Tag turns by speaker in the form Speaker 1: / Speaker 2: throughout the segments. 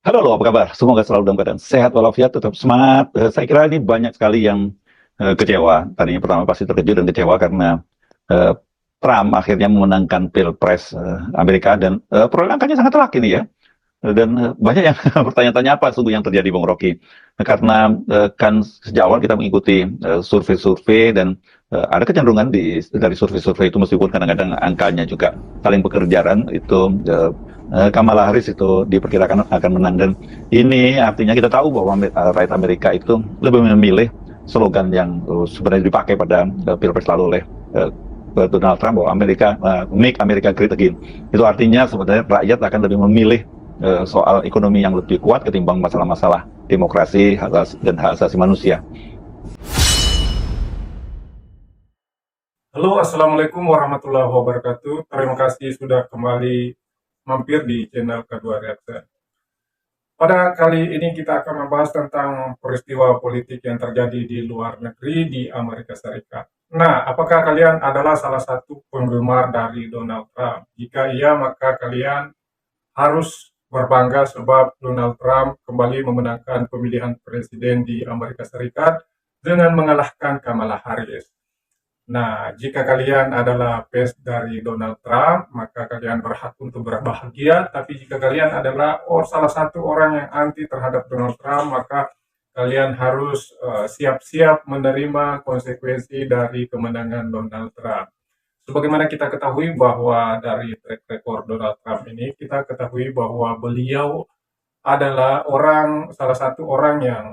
Speaker 1: Halo, apa kabar? Semoga selalu dalam keadaan sehat walafiat, tetap semangat. Saya kira ini banyak sekali yang kecewa. Tadinya pertama pasti terkejut dan kecewa karena eh, Trump akhirnya memenangkan Pilpres Amerika dan perolehan angkanya sangat telak ini ya. Dan banyak yang bertanya-tanya apa sungguh yang terjadi, Bung Rocky. Karena kan sejak awal kita mengikuti survei-survei dan ada kecenderungan dari survei-survei itu meskipun kadang-kadang angkanya juga saling bekerjaan itu Kamala Harris itu diperkirakan akan menang dan ini artinya kita tahu bahwa rakyat Amerika itu lebih memilih slogan yang sebenarnya dipakai pada Pilpres lalu oleh Donald Trump bahwa Make America Great Again. Itu artinya sebenarnya rakyat akan lebih memilih soal ekonomi yang lebih kuat ketimbang masalah-masalah demokrasi dan hak asasi manusia.
Speaker 2: Halo, Assalamualaikum warahmatullahi wabarakatuh. Terima kasih sudah kembali mampir di channel Kedua Reaction. Pada kali ini kita akan membahas tentang peristiwa politik yang terjadi di luar negeri di Amerika Serikat. Nah, apakah kalian adalah salah satu penggemar dari Donald Trump? Jika iya, maka kalian harus berbangga sebab Donald Trump kembali memenangkan pemilihan presiden di Amerika Serikat dengan mengalahkan Kamala Harris. Nah, jika kalian adalah fans dari Donald Trump, maka kalian berhak untuk berbahagia. Tapi jika kalian adalah salah satu orang yang anti terhadap Donald Trump, maka kalian harus siap-siap menerima konsekuensi dari kemenangan Donald Trump. Sebagaimana kita ketahui bahwa dari track record Donald Trump ini, kita ketahui bahwa beliau adalah salah satu orang yang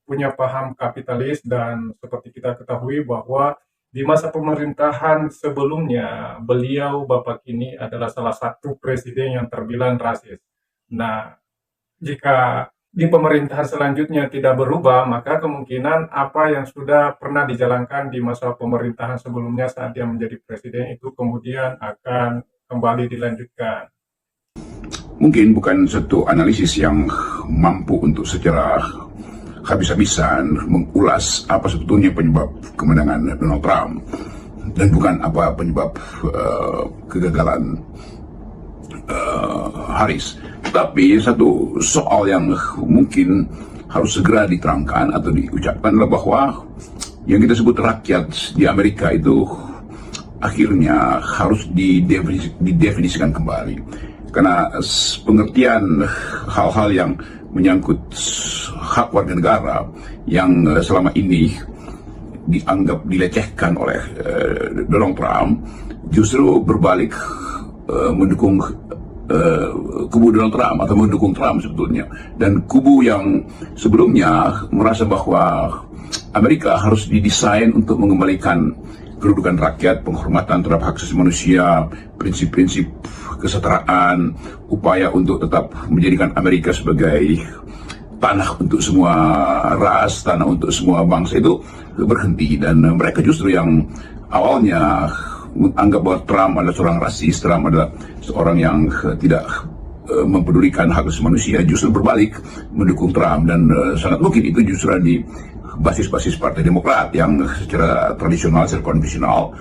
Speaker 2: punya paham kapitalis dan seperti kita ketahui bahwa di masa pemerintahan sebelumnya beliau Bapak ini adalah salah satu presiden yang terbilang rasis. Nah, jika di pemerintahan selanjutnya tidak berubah, maka kemungkinan apa yang sudah pernah dijalankan di masa pemerintahan sebelumnya saat dia menjadi presiden itu kemudian akan kembali dilanjutkan.
Speaker 3: Mungkin bukan satu analisis yang mampu untuk secara habis-habisan mengulas apa sebetulnya penyebab kemenangan Donald Trump dan bukan apa penyebab kegagalan Harris. Tapi satu soal yang mungkin harus segera diterangkan atau diucapkan adalah bahwa yang kita sebut rakyat di Amerika itu akhirnya harus didefinisikan kembali. Karena pengertian hal-hal yang menyangkut hak warga negara yang selama ini dianggap dilecehkan oleh Donald Trump justru berbalik mendukung kubu Donald Trump atau mendukung Trump sebetulnya. Dan kubu yang sebelumnya merasa bahwa Amerika harus didesain untuk mengembalikan kedudukan rakyat, penghormatan terhadap hak asasi manusia, prinsip-prinsip kesetaraan, upaya untuk tetap menjadikan Amerika sebagai tanah untuk semua ras, tanah untuk semua bangsa itu berhenti. Dan mereka justru yang awalnya menganggap bahwa Trump adalah seorang rasis, Trump adalah seorang yang tidak mempedulikan hak asasi manusia, justru berbalik mendukung Trump. Dan sangat mungkin itu justru di basis-basis Partai Demokrat yang secara tradisional, secara konvensional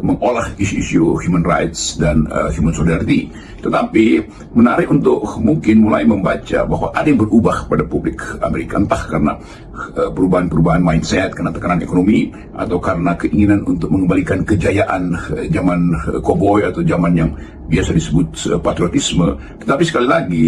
Speaker 3: mengolah isu-isu human rights dan human solidarity. Tetapi menarik untuk mungkin mulai membaca bahwa ada yang berubah pada publik Amerika, entah karena perubahan-perubahan mindset, karena tekanan ekonomi, atau karena keinginan untuk mengembalikan kejayaan zaman koboi atau zaman yang biasa disebut patriotisme. Tetapi sekali lagi,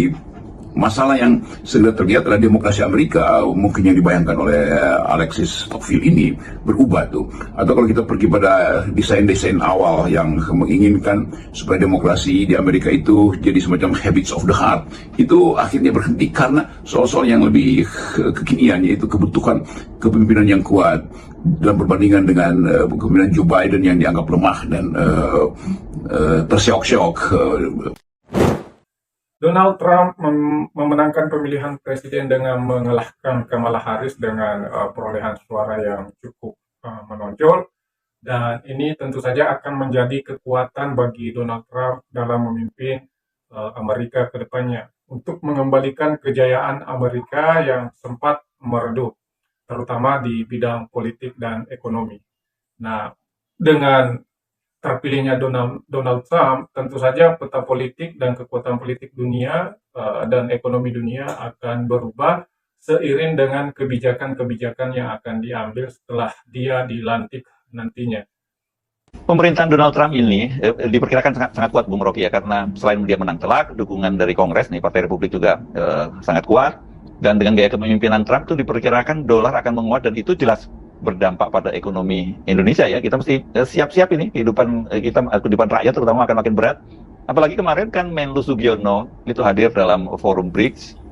Speaker 3: masalah yang segera terlihat adalah demokrasi Amerika, mungkin yang dibayangkan oleh Alexis Tocqueville ini berubah tuh. Atau kalau kita pergi pada desain-desain awal yang menginginkan supaya demokrasi di Amerika itu jadi semacam habits of the heart, itu akhirnya berhenti karena soal-soal yang lebih kekinian, yaitu kebutuhan kepemimpinan yang kuat dalam perbandingan dengan kepemimpinan Joe Biden yang dianggap lemah dan terseok-seok.
Speaker 2: Donald Trump memenangkan pemilihan presiden dengan mengalahkan Kamala Harris dengan perolehan suara yang cukup menonjol, dan ini tentu saja akan menjadi kekuatan bagi Donald Trump dalam memimpin Amerika ke depannya untuk mengembalikan kejayaan Amerika yang sempat meredup, terutama di bidang politik dan ekonomi. Nah, dengan terpilihnya Donald Trump, tentu saja peta politik dan kekuatan politik dunia dan ekonomi dunia akan berubah seiring dengan kebijakan-kebijakan yang akan diambil setelah dia dilantik nantinya.
Speaker 1: Pemerintahan Donald Trump ini diperkirakan sangat kuat, Bung Rocky, ya, karena selain dia menang telak, dukungan dari Kongres nih, Partai Republik juga sangat kuat, dan dengan gaya kepemimpinan Trump itu diperkirakan dolar akan menguat, dan itu jelas berdampak pada ekonomi Indonesia, ya. Kita mesti siap-siap ini, kehidupan rakyat terutama akan makin berat. Apalagi kemarin kan Menlu Sugiono itu hadir dalam forum BRICS,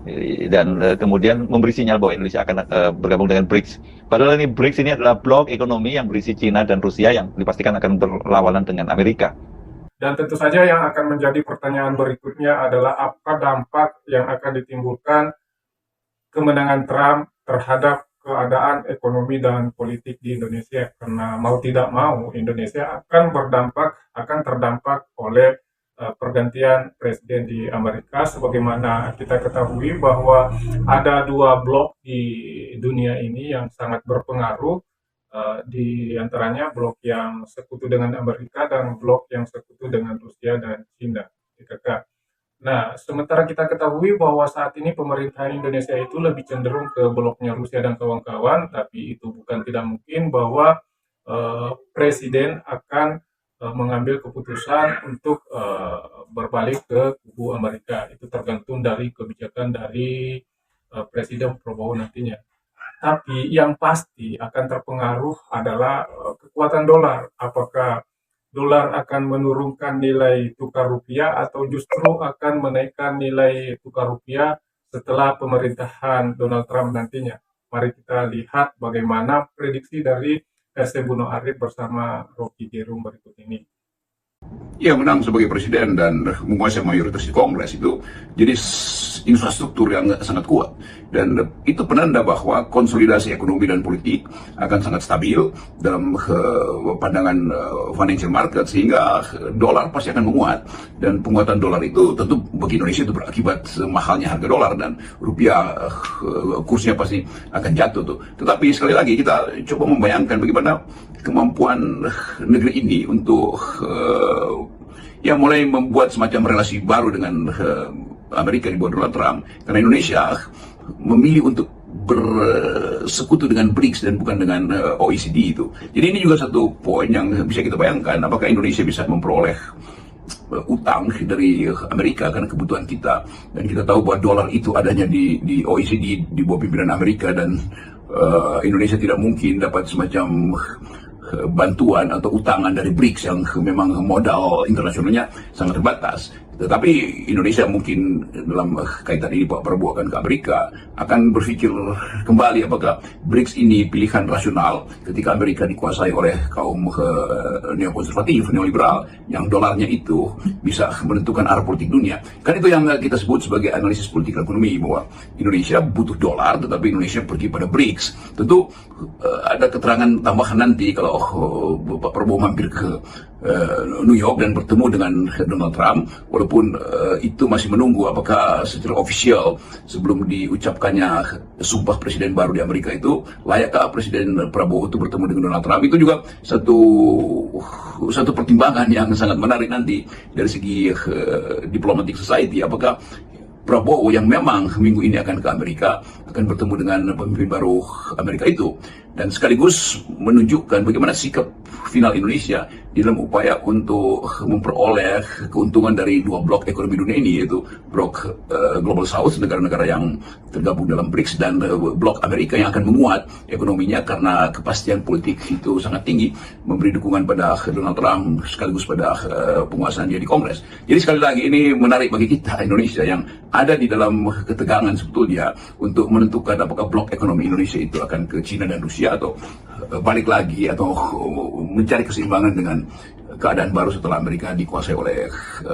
Speaker 1: dan kemudian memberi sinyal bahwa Indonesia akan bergabung dengan BRICS. Padahal ini BRICS ini adalah blok ekonomi yang berisi Cina dan Rusia yang dipastikan akan berlawanan dengan Amerika.
Speaker 2: Dan tentu saja yang akan menjadi pertanyaan berikutnya adalah apa dampak yang akan ditimbulkan kemenangan Trump terhadap keadaan ekonomi dan politik di Indonesia. Karena mau tidak mau Indonesia akan terdampak oleh pergantian presiden di Amerika. Sebagaimana kita ketahui bahwa ada dua blok di dunia ini yang sangat berpengaruh, di antaranya blok yang sekutu dengan Amerika dan blok yang sekutu dengan Rusia dan China. Nah, sementara kita ketahui bahwa saat ini pemerintahan Indonesia itu lebih cenderung ke bloknya Rusia dan kawan-kawan, tapi itu bukan tidak mungkin bahwa presiden akan mengambil keputusan untuk berbalik ke kubu Amerika. Itu tergantung dari kebijakan dari Presiden Prabowo nantinya. Tapi yang pasti akan terpengaruh adalah kekuatan dolar. Apakah dolar akan menurunkan nilai tukar rupiah atau justru akan menaikkan nilai tukar rupiah setelah pemerintahan Donald Trump nantinya. Mari kita lihat bagaimana prediksi dari RC Buno Arif bersama Rocky Gerung berikut ini.
Speaker 3: Ia menang sebagai presiden dan menguasai mayoritas di Kongres itu jadi infrastruktur yang sangat kuat, dan itu penanda bahwa konsolidasi ekonomi dan politik akan sangat stabil dalam pandangan financial market, sehingga dolar pasti akan menguat, dan penguatan dolar itu tentu bagi Indonesia itu berakibat mahalnya harga dolar dan rupiah kursnya pasti akan jatuh tuh. Tetapi sekali lagi kita coba membayangkan bagaimana kemampuan negeri ini untuk mulai membuat semacam relasi baru dengan Amerika di bawah Donald Trump, karena Indonesia memilih untuk bersekutu dengan BRICS dan bukan dengan OECD itu. Jadi ini juga satu poin yang bisa kita bayangkan, apakah Indonesia bisa memperoleh utang dari Amerika karena kebutuhan kita, dan kita tahu bahwa dolar itu adanya di OECD di bawah pimpinan Amerika, dan Indonesia tidak mungkin dapat semacam bantuan atau utangan dari BRICS yang memang modal internasionalnya sangat terbatas. Tetapi Indonesia mungkin dalam kaitan ini Pak Prabowo akan ke Amerika akan berpikir kembali apakah BRICS ini pilihan rasional ketika Amerika dikuasai oleh kaum neokonservatif, neoliberal, yang dolarnya itu bisa menentukan arah politik dunia. Kan itu yang kita sebut sebagai analisis politik ekonomi, bahwa Indonesia butuh dolar tetapi Indonesia pergi pada BRICS. Tentu ada keterangan tambahan nanti kalau Pak Prabowo mampir ke New York dan bertemu dengan Donald Trump, walaupun itu masih menunggu apakah secara ofisial sebelum diucapkannya sumpah presiden baru di Amerika itu layakkah Presiden Prabowo itu bertemu dengan Donald Trump. Itu juga satu pertimbangan yang sangat menarik nanti dari segi diplomatic society, apakah Prabowo yang memang minggu ini akan ke Amerika akan bertemu dengan pemimpin baru Amerika itu, dan sekaligus menunjukkan bagaimana sikap final Indonesia di dalam upaya untuk memperoleh keuntungan dari dua blok ekonomi dunia ini, yaitu blok Global South, negara-negara yang tergabung dalam BRICS, dan blok Amerika yang akan menguat ekonominya karena kepastian politik itu sangat tinggi, memberi dukungan pada Donald Trump sekaligus pada penguasaan dia di Kongres. Jadi sekali lagi ini menarik bagi kita Indonesia yang ada di dalam ketegangan sebetulnya untuk menentukan apakah blok ekonomi Indonesia itu akan ke China dan Rusia atau balik lagi atau mencari keseimbangan dengan keadaan baru setelah Amerika dikuasai oleh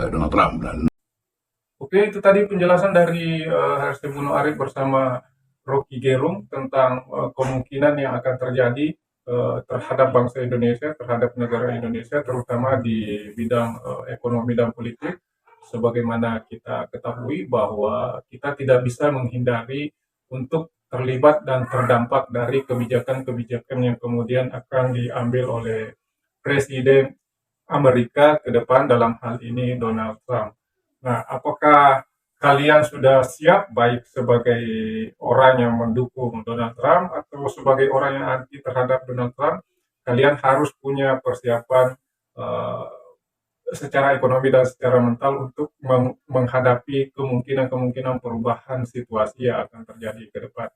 Speaker 3: Donald Trump. Dan
Speaker 2: Oke, itu tadi penjelasan dari RC Buno Arif bersama Rocky Gerung tentang kemungkinan yang akan terjadi terhadap bangsa Indonesia, terhadap negara Indonesia, terutama di bidang ekonomi dan politik. Sebagaimana kita ketahui bahwa kita tidak bisa menghindari untuk terlibat dan terdampak dari kebijakan-kebijakan yang kemudian akan diambil oleh Presiden Amerika ke depan, dalam hal ini Donald Trump. Nah, apakah kalian sudah siap baik sebagai orang yang mendukung Donald Trump atau sebagai orang yang anti terhadap Donald Trump? Kalian harus punya persiapan eh, secara ekonomi dan secara mental untuk menghadapi kemungkinan-kemungkinan perubahan situasi yang akan terjadi ke depan.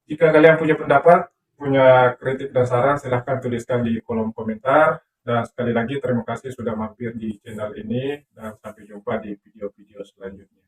Speaker 2: Jika kalian punya pendapat, punya kritik dan saran, silahkan tuliskan di kolom komentar. Dan sekali lagi terima kasih sudah mampir di channel ini dan sampai jumpa di video-video selanjutnya.